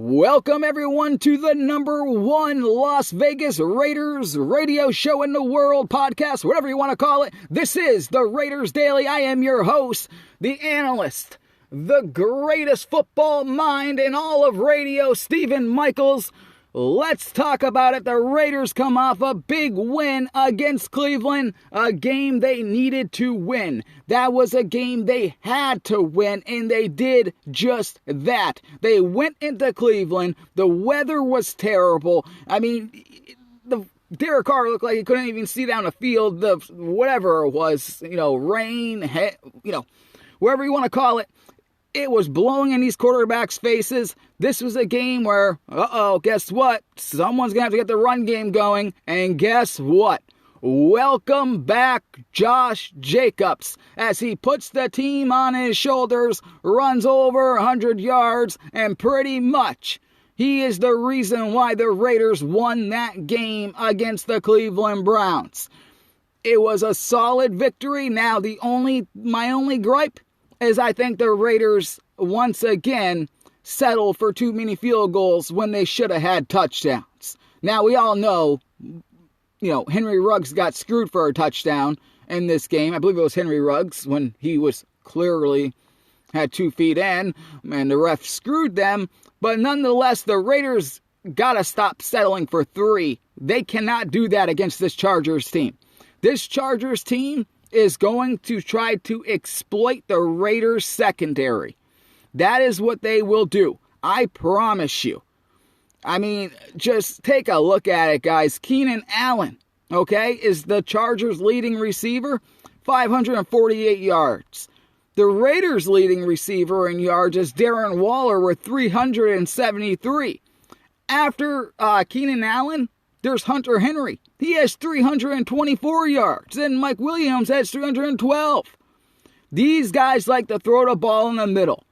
Welcome everyone to the number one Las Vegas Raiders radio show in the world, podcast, whatever you want to call it. This is the Raiders Daily. I am your host, the analyst, the greatest football mind in all of radio, Stephen Michaels. Let's talk about it. The Raiders come off a big win against Cleveland, a game they needed to win. That was a game they had to win, and they did just that. They went into Cleveland. The weather was terrible. I mean, Derek Carr looked like he couldn't even see down the field. Whatever it was, rain, whatever you want to call it. It was blowing in these quarterbacks' faces. This was a game where, guess what? Someone's going to have to get the run game going. And guess what? Welcome back, Josh Jacobs, as he puts the team on his shoulders, runs over 100 yards, and pretty much he is the reason why the Raiders won that game against the Cleveland Browns. It was a solid victory. Now, my only gripe is I think the Raiders once again settled for too many field goals when they should have had touchdowns. Now, we all know, Henry Ruggs got screwed for a touchdown in this game. I believe it was Henry Ruggs when he was clearly had 2 feet in and the ref screwed them. But nonetheless, the Raiders got to stop settling for 3. They cannot do that against this Chargers team. This Chargers team is going to try to exploit the Raiders secondary. That is what they will do. I promise you. I mean, just take a look at it, guys. Keenan Allen, is the Chargers' leading receiver, 548 yards. The Raiders' leading receiver in yards is Darren Waller with 373. After Keenan Allen, there's Hunter Henry. He has 324 yards. And Mike Williams has 312. These guys like to throw the ball in the middle.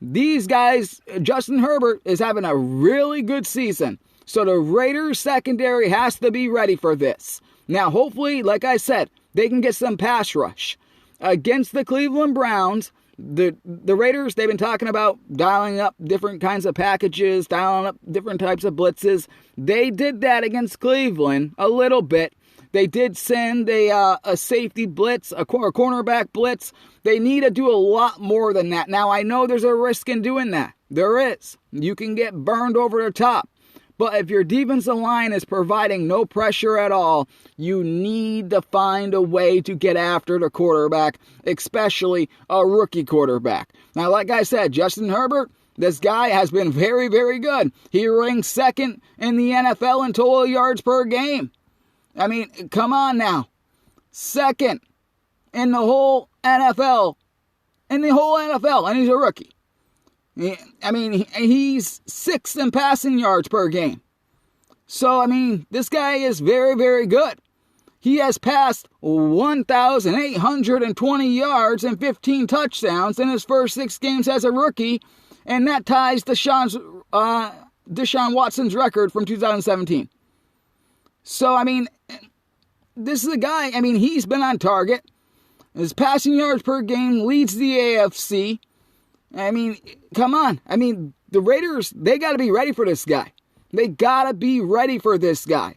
These guys, Justin Herbert is having a really good season. So the Raiders secondary has to be ready for this. Now, hopefully, like I said, they can get some pass rush. Against the Cleveland Browns, the Raiders, they've been talking about dialing up different kinds of packages, dialing up different types of blitzes. They did that against Cleveland a little bit. They did send a safety blitz, a cornerback blitz. They need to do a lot more than that. Now, I know there's a risk in doing that. There is. You can get burned over the top. But if your defensive line is providing no pressure at all, you need to find a way to get after the quarterback, especially a rookie quarterback. Now, like I said, Justin Herbert, this guy has been very, very good. He ranks second in the NFL in total yards per game. I mean, come on now. Second in the whole NFL. And he's a rookie. I mean, he's 6th in passing yards per game. So, I mean, this guy is very, very good. He has passed 1,820 yards and 15 touchdowns in his first 6 games as a rookie, and that ties Deshaun Watson's record from 2017. So, I mean, this is a guy, he's been on target. His passing yards per game leads the AFC. Come on. The Raiders, they got to be ready for this guy. They got to be ready for this guy.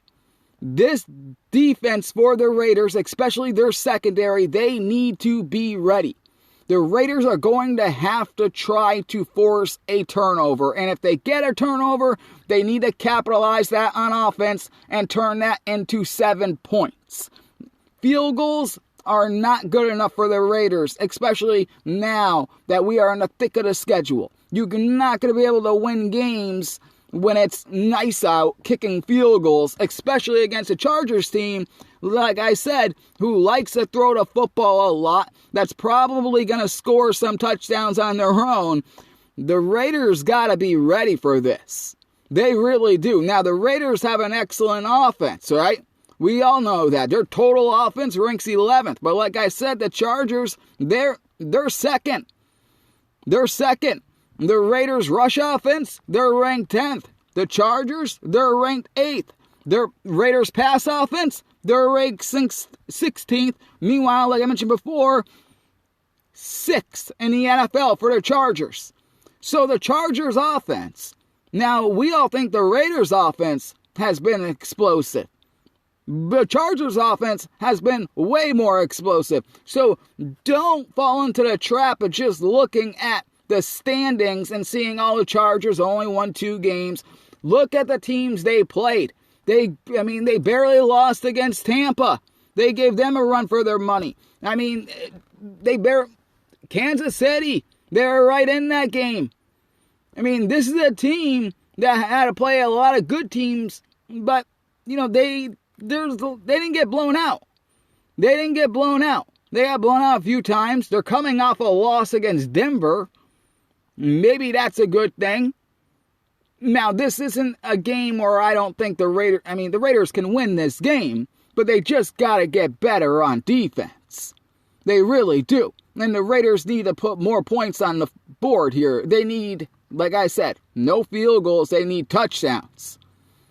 This defense for the Raiders, especially their secondary, they need to be ready. The Raiders are going to have to try to force a turnover. And if they get a turnover, they need to capitalize that on offense and turn that into 7 points. Field goals are not good enough for the Raiders, especially now that we are in the thick of the schedule. You're not going to be able to win games when it's nice out kicking field goals, especially against a Chargers team, like I said, who likes to throw the football a lot, that's probably going to score some touchdowns on their own. The Raiders got to be ready for this. They really do. Now, the Raiders have an excellent offense, right? We all know that. Their total offense ranks 11th. But like I said, the Chargers, they're second. They're second. The Raiders' rush offense, they're ranked 10th. The Chargers, they're ranked 8th. The Raiders' pass offense, they're ranked 16th. Meanwhile, like I mentioned before, 6th in the NFL for the Chargers. So the Chargers' offense, Now, we all think the Raiders' offense has been explosive. The Chargers' offense has been way more explosive. So don't fall into the trap of just looking at the standings and seeing all the Chargers only won 2 games. Look at the teams they played. They barely lost against Tampa. They gave them a run for their money. Kansas City, they're right in that game. This is a team that had to play a lot of good teams, but, they didn't get blown out. They got blown out a few times. They're coming off a loss against Denver. Maybe that's a good thing. Now, this isn't a game where I don't think the Raiders can win this game, but they just got to get better on defense. They really do. And the Raiders need to put more points on the board here. They need, like I said, no field goals. They need touchdowns.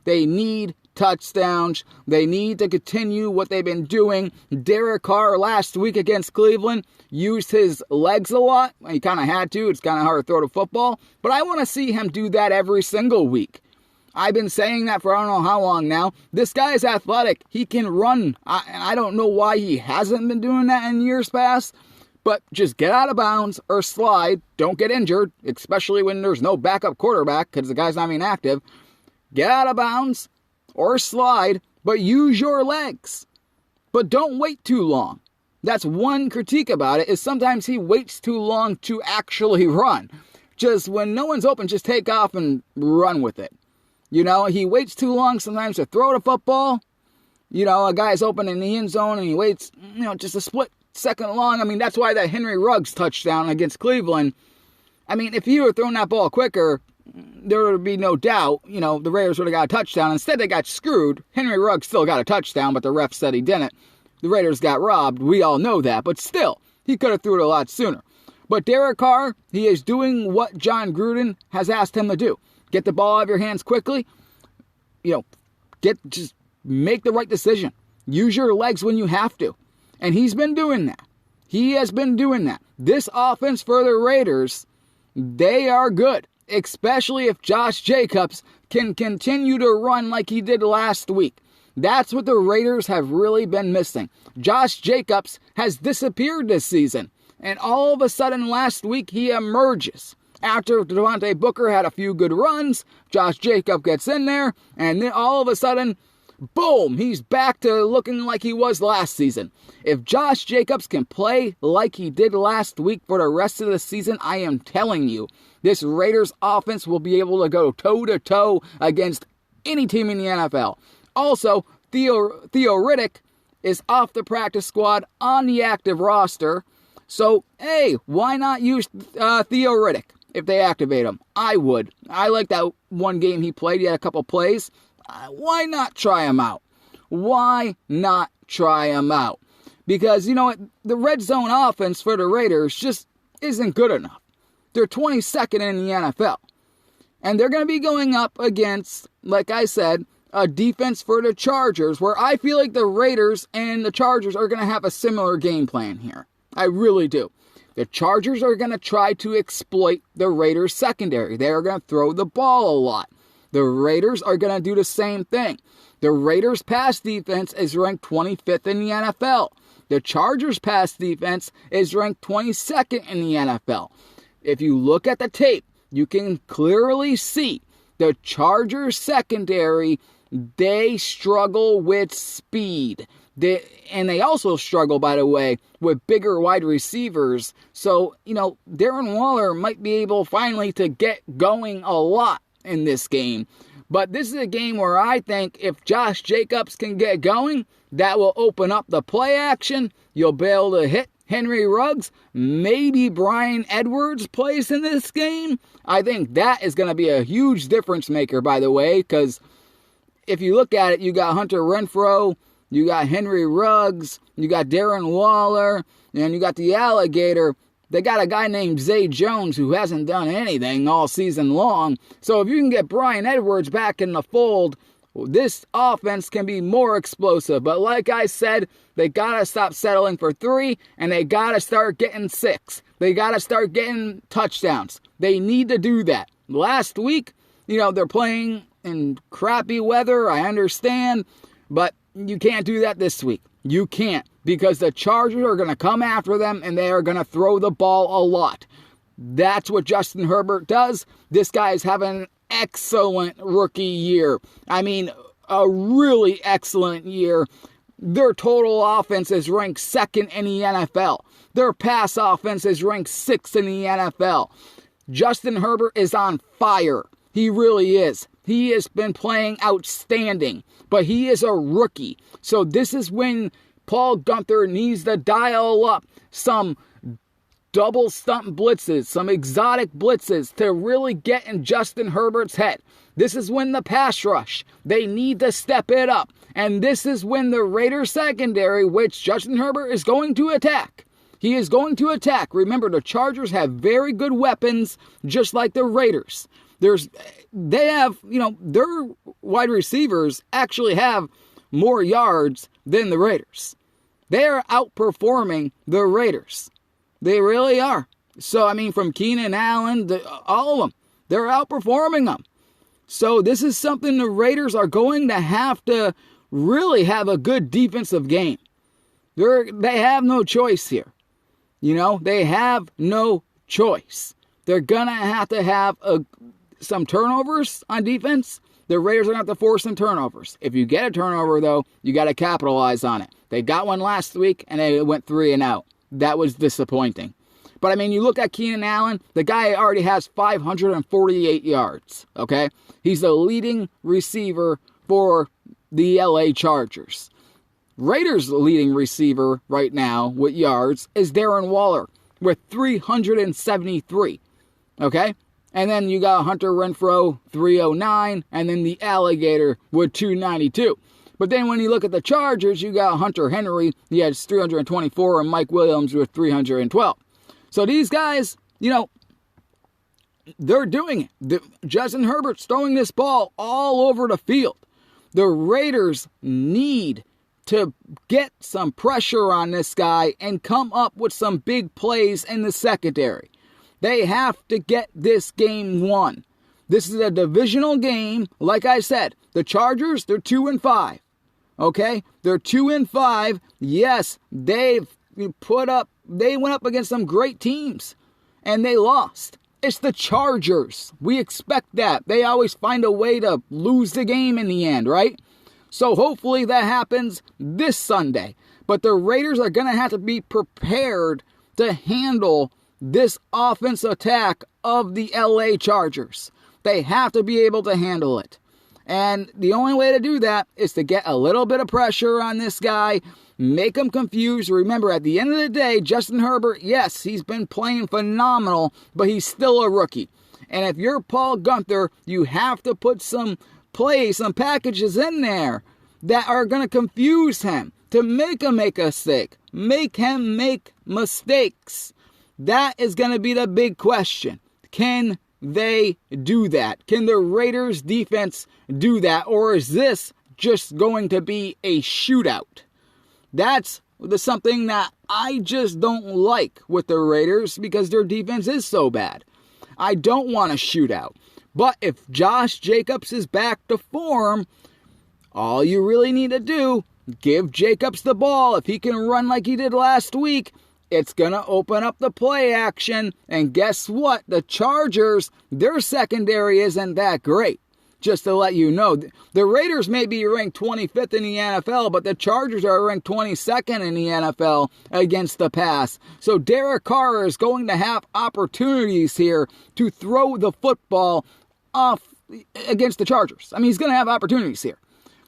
They need to continue what they've been doing. Derek Carr last week against Cleveland used his legs a lot. He kind of had to. It's kind of hard to throw the football. But I want to see him do that every single week. I've been saying that for I don't know how long now. This guy is athletic. He can run. I don't know why he hasn't been doing that in years past. But just get out of bounds or slide. Don't get injured, especially when there's no backup quarterback because the guy's not even active. Get out of bounds or slide, but use your legs. But don't wait too long. That's one critique about it, is sometimes he waits too long to actually run. Just when no one's open, just take off and run with it. He waits too long sometimes to throw the football. A guy's open in the end zone and he waits, just a split second long. That's why that Henry Ruggs touchdown against Cleveland. If he were throwing that ball quicker, there would be no doubt, the Raiders would have got a touchdown. Instead, they got screwed. Henry Ruggs still got a touchdown, but the ref said he didn't. The Raiders got robbed. We all know that. But still, he could have threw it a lot sooner. But Derek Carr, he is doing what John Gruden has asked him to do. Get the ball out of your hands quickly. Just make the right decision. Use your legs when you have to. And he's been doing that. He has been doing that. This offense for the Raiders, they are good. Especially if Josh Jacobs can continue to run like he did last week. That's what the Raiders have really been missing. Josh Jacobs has disappeared this season. And all of a sudden last week he emerges. After Devontae Booker had a few good runs, Josh Jacobs gets in there. And then all of a sudden, boom, he's back to looking like he was last season. If Josh Jacobs can play like he did last week for the rest of the season, I am telling you, this Raiders offense will be able to go toe-to-toe against any team in the NFL. Also, Theo Riddick is off the practice squad on the active roster. So, hey, why not use Theo Riddick if they activate him? I would. I like that one game he played. He had a couple plays. Why not try him out? Why not try him out? Because, the red zone offense for the Raiders just isn't good enough. They're 22nd in the NFL. And they're going to be going up against, like I said, a defense for the Chargers, where I feel like the Raiders and the Chargers are going to have a similar game plan here. I really do. The Chargers are going to try to exploit the Raiders' secondary. They are going to throw the ball a lot. The Raiders are going to do the same thing. The Raiders' pass defense is ranked 25th in the NFL. The Chargers' pass defense is ranked 22nd in the NFL. If you look at the tape, you can clearly see the Chargers secondary, they struggle with speed. They also struggle, by the way, with bigger wide receivers. So, Darren Waller might be able finally to get going a lot in this game. But this is a game where I think if Josh Jacobs can get going, that will open up the play action. You'll be able to hit Henry Ruggs. Maybe Bryan Edwards plays in this game. I think that is going to be a huge difference maker, by the way, because if you look at it, you got Hunter Renfrow, you got Henry Ruggs, you got Darren Waller, and you got the Alligator. They got a guy named Zay Jones who hasn't done anything all season long. So if you can get Bryan Edwards back in the fold, this offense can be more explosive. But like I said, they got to stop settling for 3, and they got to start getting 6. They got to start getting touchdowns. They need to do that. Last week, they're playing in crappy weather. I understand. But you can't do that this week. You can't, because the Chargers are going to come after them and they are going to throw the ball a lot. That's what Justin Herbert does. This guy is having an excellent rookie year. I mean, a really excellent year. Their total offense is ranked second in the NFL. Their pass offense is ranked sixth in the NFL. Justin Herbert is on fire. He really is. He has been playing outstanding, but he is a rookie. So this is when Paul Guenther needs to dial up some double stump blitzes, some exotic blitzes to really get in Justin Herbert's head. This is when the pass rush, they need to step it up. And this is when the Raiders secondary, which Justin Herbert is going to attack. He is going to attack. Remember, the Chargers have very good weapons, just like the Raiders. They have, their wide receivers actually have more yards than the Raiders. They are outperforming the Raiders. They really are. So, from Keenan Allen to all of them, they're outperforming them. So this is something the Raiders are going to have to really have a good defensive game. They have no choice here. They have no choice. They're going to have some turnovers on defense. The Raiders are going to have to force some turnovers. If you get a turnover, though, you got to capitalize on it. They got one last week, and they went 3 and out. That was disappointing. But, you look at Keenan Allen, the guy already has 548 yards, okay? He's the leading receiver for the LA Chargers. Raiders' leading receiver right now with yards is Darren Waller with 373, okay? And then you got Hunter Renfrow, 309, and then the Alligator with 292. But then when you look at the Chargers, you got Hunter Henry, he has 324, and Mike Williams with 312. So these guys, they're doing it. Justin Herbert's throwing this ball all over the field. The Raiders need to get some pressure on this guy and come up with some big plays in the secondary. They have to get this game won. This is a divisional game. Like I said, the Chargers, they're 2-5. Okay? They're 2-5. Yes, they went up against some great teams, and they lost. It's the Chargers. We expect that. They always find a way to lose the game in the end, right? So hopefully that happens this Sunday. But the Raiders are going to have to be prepared to handle this offense attack of the LA Chargers. They have to be able to handle it. And the only way to do that is to get a little bit of pressure on this guy, make him confused. Remember, at the end of the day, Justin Herbert, yes, he's been playing phenomenal, but he's still a rookie. And if you're Paul Guenther, you have to put some plays, some packages in there that are going to confuse him, to make him make a mistake, make him make mistakes. That is going to be the big question. Can they do that? Can the Raiders defense do that? Or is this just going to be a shootout? That's something that I just don't like with the Raiders, because their defense is so bad. I don't want a shootout. But if Josh Jacobs is back to form, all you really need to do, give Jacobs the ball. If he can run like he did last week, it's going to open up the play action. And guess what? The Chargers, their secondary isn't that great. Just to let you know, the Raiders may be ranked 25th in the NFL, but the Chargers are ranked 22nd in the NFL against the pass. So Derek Carr is going to have opportunities here to throw the football off against the Chargers. He's going to have opportunities here.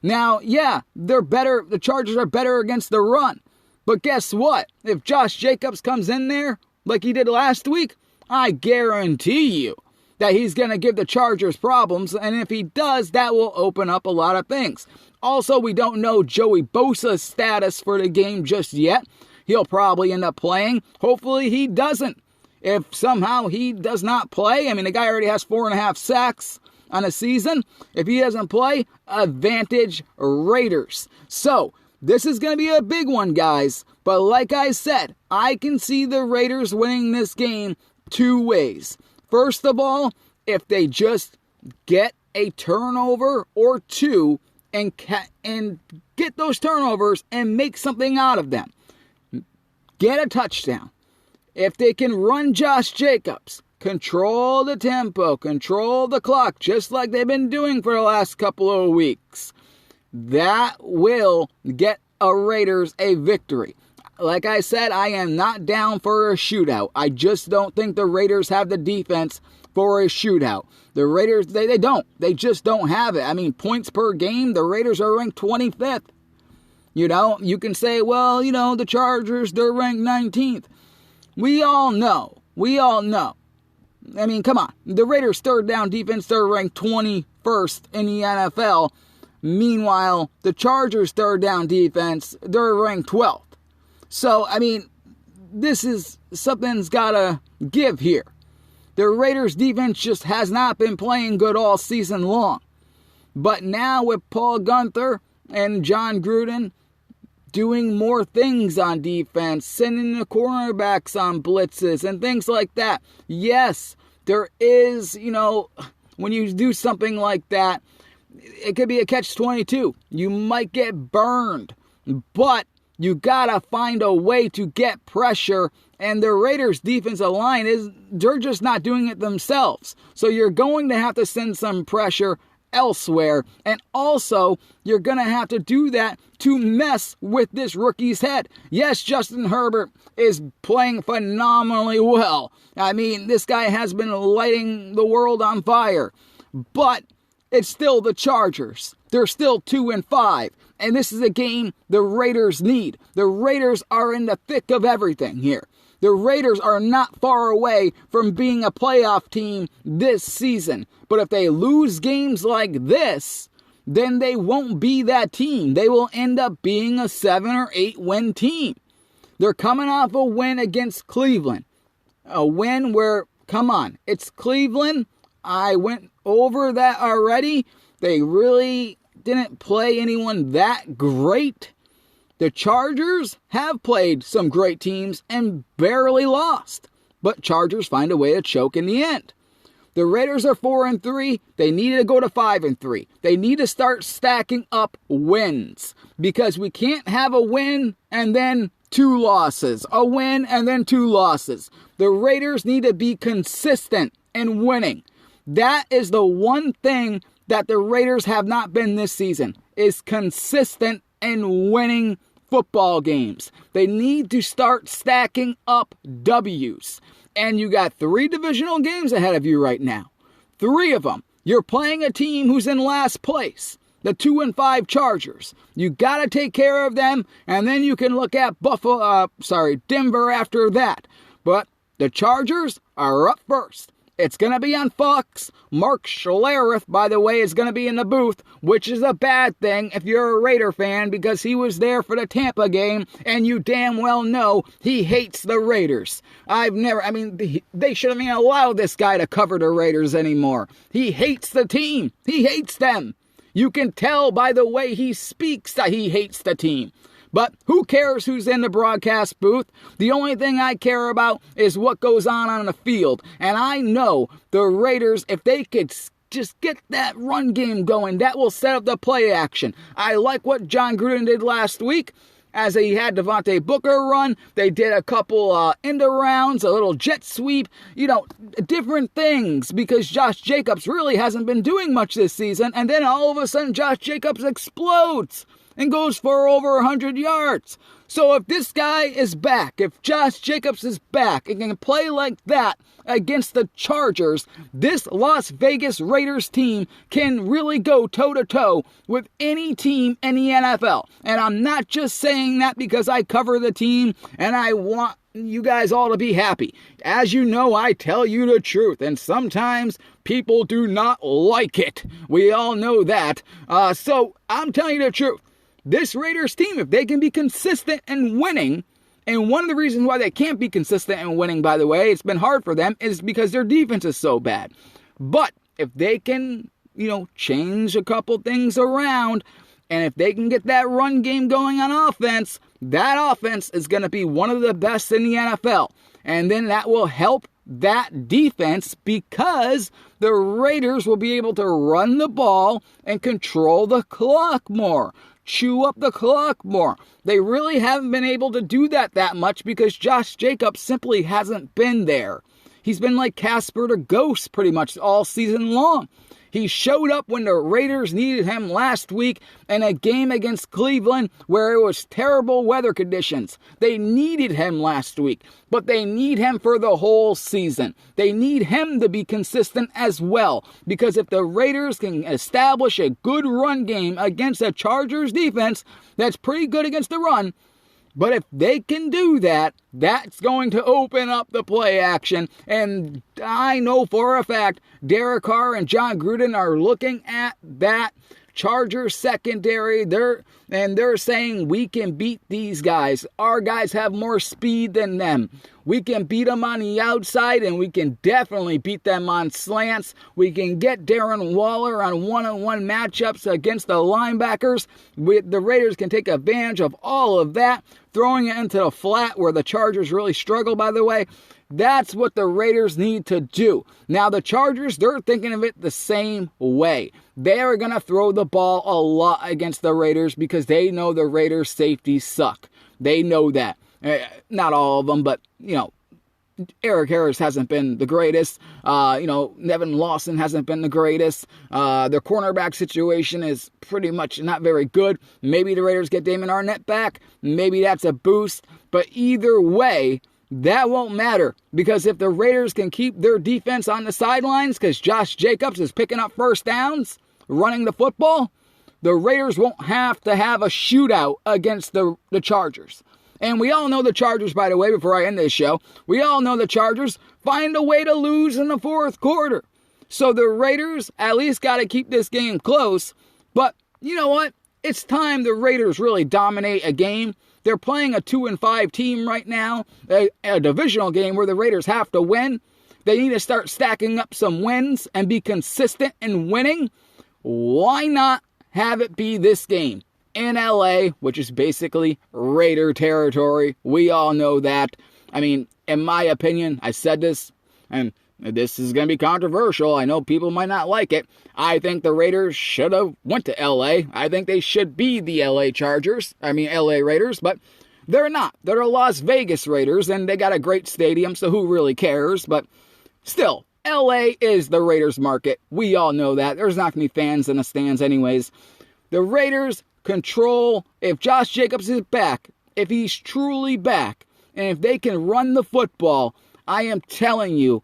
Now, yeah, they're better. The Chargers are better against the run. But guess what? If Josh Jacobs comes in there like he did last week, I guarantee you that he's going to give the Chargers problems. And if he does, that will open up a lot of things. Also, we don't know Joey Bosa's status for the game just yet. He'll probably end up playing. Hopefully he doesn't. If somehow he does not play, the guy already has 4.5 sacks on a season. If he doesn't play, advantage Raiders. So, this is going to be a big one, guys. But like I said, I can see the Raiders winning this game 2 ways. First of all, if they just get a turnover or two and get those turnovers and make something out of them. Get a touchdown. If they can run Josh Jacobs, control the tempo, control the clock, just like they've been doing for the last couple of weeks, that will get a Raiders a victory. Like I said, I am not down for a shootout. I just don't think the Raiders have the defense for a shootout. The Raiders, they don't. They just don't have it. I mean, points per game, the Raiders are ranked 25th. You know, you can say, well, you know, the Chargers, they're ranked 19th. We all know. I mean, come on. The Raiders' third down defense, they're ranked 21st in the NFL. Meanwhile, the Chargers' third down defense, they're ranked 12th. So, I mean, something's got to give here. The Raiders' defense just has not been playing good all season long. But now with Paul Guenther and John Gruden doing more things on defense, sending the cornerbacks on blitzes and things like that. Yes, there is, you know, when you do something like that, it could be a catch-22. You might get burned, but you gotta find a way to get pressure, and the Raiders' defensive line they're just not doing it themselves. So you're going to have to send some pressure elsewhere, and also you're going to have to do that to mess with this rookie's head. Yes, Justin Herbert is playing phenomenally well. I mean, this guy has been lighting the world on fire, but it's still the Chargers. They're still 2-5, and this is a game the Raiders need. The Raiders are in the thick of everything here. The Raiders are not far away from being a playoff team this season. But if they lose games like this, then they won't be that team. They will end up being a 7 or 8 win team. They're coming off a win against Cleveland. A win where, come on, it's Cleveland. I went over that already. They really didn't play anyone that great. The Chargers have played some great teams and barely lost, but Chargers find a way to choke in the end. The Raiders are 4-3. They need to go to 5-3. They need to start stacking up wins because we can't have a win and then 2 losses. A win and then 2 losses. The Raiders need to be consistent in winning. That is the one thing that the Raiders have not been this season, is consistent in winning football games. They need to start stacking up W's. And you got 3 divisional games ahead of you right now. 3 of them. You're playing a team who's in last place, the 2-5 Chargers. You got to take care of them, and then you can look at Denver after that. But the Chargers are up first. It's going to be on Fox. Mark Schlereth, by the way, is going to be in the booth, which is a bad thing if you're a Raider fan because he was there for the Tampa game, and you damn well know he hates the Raiders. They shouldn't even allow this guy to cover the Raiders anymore. He hates the team. He hates them. You can tell by the way he speaks that he hates the team. But who cares who's in the broadcast booth? The only thing I care about is what goes on the field. And I know the Raiders, if they could just get that run game going, that will set up the play action. I like what John Gruden did last week. As he had Devontae Booker run, they did a couple end rounds, a little jet sweep, different things because Josh Jacobs really hasn't been doing much this season. And then all of a sudden, Josh Jacobs explodes and goes for over 100 yards. So if this guy is back, if Josh Jacobs is back and can play like that against the Chargers, this Las Vegas Raiders team can really go toe-to-toe with any team in the NFL. And I'm not just saying that because I cover the team and I want you guys all to be happy. As you know, I tell you the truth, and sometimes people do not like it. We all know that. So I'm telling you the truth. This Raiders team, if they can be consistent in winning, and one of the reasons why they can't be consistent in winning, by the way, it's been hard for them, is because their defense is so bad. But if they can, change a couple things around, and if they can get that run game going on offense, that offense is going to be one of the best in the NFL. And then that will help that defense because the Raiders will be able to run the ball and control the clock more, chew up the clock more. They really haven't been able to do that much because Josh Jacobs simply hasn't been there. He's been like Casper the Ghost pretty much all season long. He showed up when the Raiders needed him last week in a game against Cleveland where it was terrible weather conditions. They needed him last week, but they need him for the whole season. They need him to be consistent as well, because if the Raiders can establish a good run game against a Chargers defense that's pretty good against the run, but if they can do that, that's going to open up the play action. And I know for a fact Derek Carr and John Gruden are looking at that Chargers secondary. They're saying we can beat these guys. Our guys have more speed than them. We can beat them on the outside, and we can definitely beat them on slants. We can get Darren Waller on one-on-one matchups against the linebackers. The Raiders can take advantage of all of that, throwing it into the flat where the Chargers really struggle, by the way. That's what the Raiders need to do. Now, the Chargers, they're thinking of it the same way. They are going to throw the ball a lot against the Raiders because they know the Raiders' safeties suck. They know that. Not all of them, but, Eric Harris hasn't been the greatest. Nevin Lawson hasn't been the greatest. Their cornerback situation is pretty much not very good. Maybe the Raiders get Damon Arnett back. Maybe that's a boost. But either way, that won't matter, because if the Raiders can keep their defense on the sidelines because Josh Jacobs is picking up first downs, running the football, the Raiders won't have to have a shootout against the Chargers. And we all know the Chargers, by the way, before I end this show, we all know the Chargers find a way to lose in the fourth quarter. So the Raiders at least got to keep this game close. But you know what? It's time the Raiders really dominate a game. They're playing a 2-5 team right now, a divisional game where the Raiders have to win. They need to start stacking up some wins and be consistent in winning. Why not have it be this game in LA, which is basically Raider territory? We all know that. I mean, in my opinion, I said this, and this is going to be controversial. I know people might not like it. I think the Raiders should have went to LA. I think they should be the LA Raiders, but they're not. They're the Las Vegas Raiders, and they got a great stadium, so who really cares? But still, LA is the Raiders market. We all know that. There's not going to be fans in the stands anyways. The Raiders control, if Josh Jacobs is back, if he's truly back, and if they can run the football, I am telling you,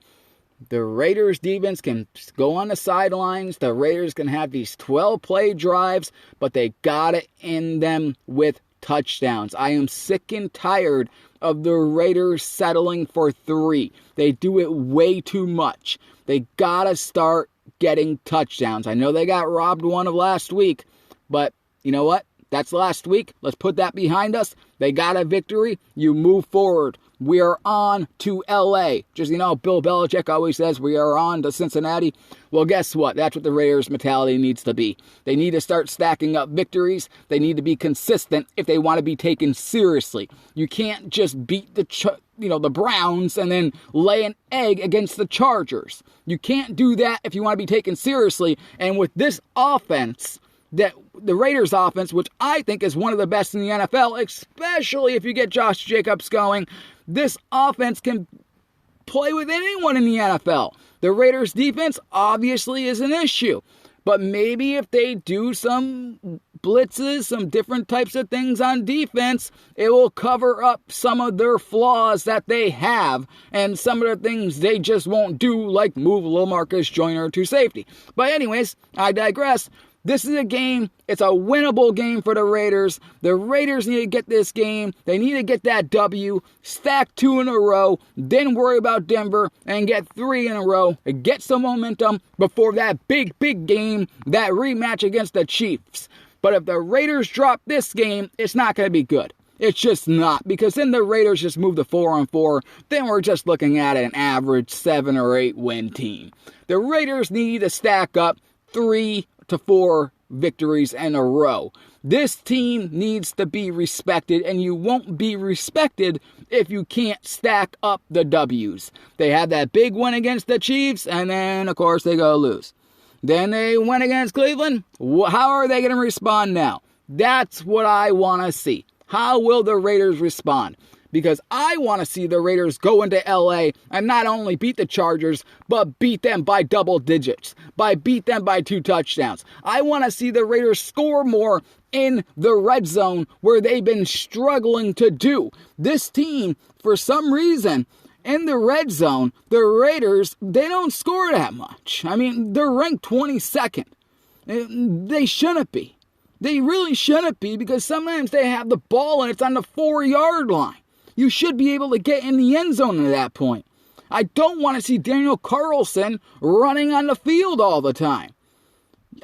the Raiders defense can go on the sidelines. The Raiders can have these 12-play drives, but they got to end them with touchdowns. I am sick and tired of the Raiders settling for 3. They do it way too much. They got to start getting touchdowns. I know they got robbed one of last week, but you know what? That's last week. Let's put that behind us. They got a victory. You move forward. We are on to LA. Just, Bill Belichick always says we are on to Cincinnati. Well, guess what? That's what the Raiders' mentality needs to be. They need to start stacking up victories. They need to be consistent if they want to be taken seriously. You can't just beat the Browns and then lay an egg against the Chargers. You can't do that if you want to be taken seriously. And with this offense, that the Raiders offense, which I think is one of the best in the NFL, especially if you get Josh Jacobs going, this offense can play with anyone in the NFL. The Raiders defense obviously is an issue, but maybe if they do some blitzes, some different types of things on defense, it will cover up some of their flaws that they have and some of the things they just won't do, like move LaMarcus Joyner to safety. But anyways, I digress. This is a game, it's a winnable game for the Raiders. The Raiders need to get this game. They need to get that W, stack 2 in a row, then worry about Denver and get 3 in a row, and get some momentum before that big game, that rematch against the Chiefs. But if the Raiders drop this game, it's not going to be good. It's just not, because then the Raiders just move to 4-4. Then we're just looking at an average 7 or 8 win team. The Raiders need to stack up 3 to 4 victories in a row. This team needs to be respected, and you won't be respected if you can't stack up the W's. They had that big win against the Chiefs, and then, of course, they go lose. Then they went against Cleveland. How are they going to respond now? That's what I want to see. How will the Raiders respond? Because I want to see the Raiders go into LA and not only beat the Chargers, but beat them by double digits, beat them by 2 touchdowns. I want to see the Raiders score more in the red zone where they've been struggling to do. This team, for some reason, in the red zone, the Raiders, they don't score that much. I mean, they're ranked 22nd. They shouldn't be. They really shouldn't be, because sometimes they have the ball and it's on the 4-yard line. You should be able to get in the end zone at that point. I don't want to see Daniel Carlson running on the field all the time.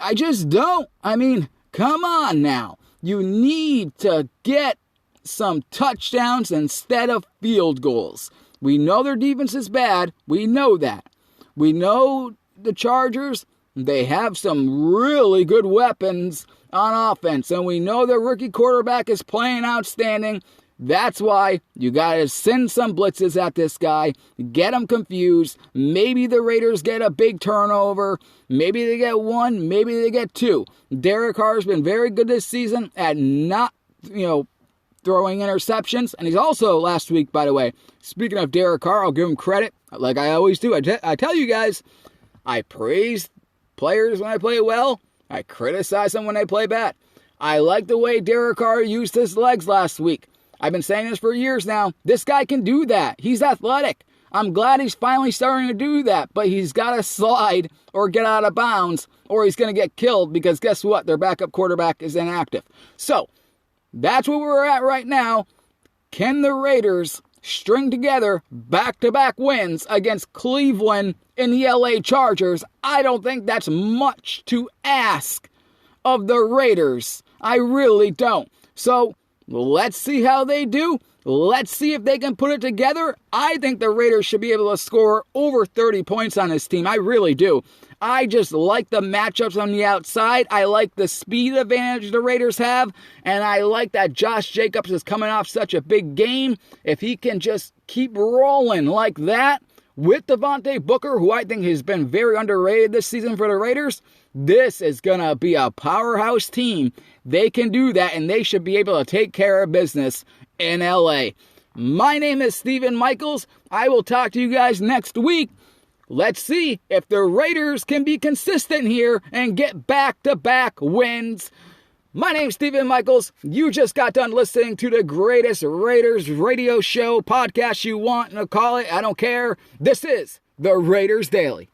I just don't. I mean, come on now. You need to get some touchdowns instead of field goals. We know their defense is bad. We know that. We know the Chargers, they have some really good weapons on offense. And we know their rookie quarterback is playing outstanding. That's why you got to send some blitzes at this guy, get him confused. Maybe the Raiders get a big turnover. Maybe they get 1, maybe they get 2. Derek Carr has been very good this season at not, throwing interceptions. And he's also, last week, by the way, speaking of Derek Carr, I'll give him credit, like I always do. I tell you guys, I praise players when I play well. I criticize them when they play bad. I like the way Derek Carr used his legs last week. I've been saying this for years now. This guy can do that. He's athletic. I'm glad he's finally starting to do that, but he's got to slide or get out of bounds or he's going to get killed, because guess what? Their backup quarterback is inactive. So that's where we're at right now. Can the Raiders string together back-to-back wins against Cleveland and the LA Chargers? I don't think that's much to ask of the Raiders. I really don't. So let's see how they do. Let's see if they can put it together. I think the Raiders should be able to score over 30 points on this team. I really do. I just like the matchups on the outside. I like the speed advantage the Raiders have. And I like that Josh Jacobs is coming off such a big game. If he can just keep rolling like that with Devontae Booker, who I think has been very underrated this season for the Raiders, this is going to be a powerhouse team. They can do that, and they should be able to take care of business in LA. My name is Steven Michaels. I will talk to you guys next week. Let's see if the Raiders can be consistent here and get back-to-back wins. My name's Steven Michaels. You just got done listening to the greatest Raiders radio show podcast you want to call it. I don't care. This is the Raiders Daily.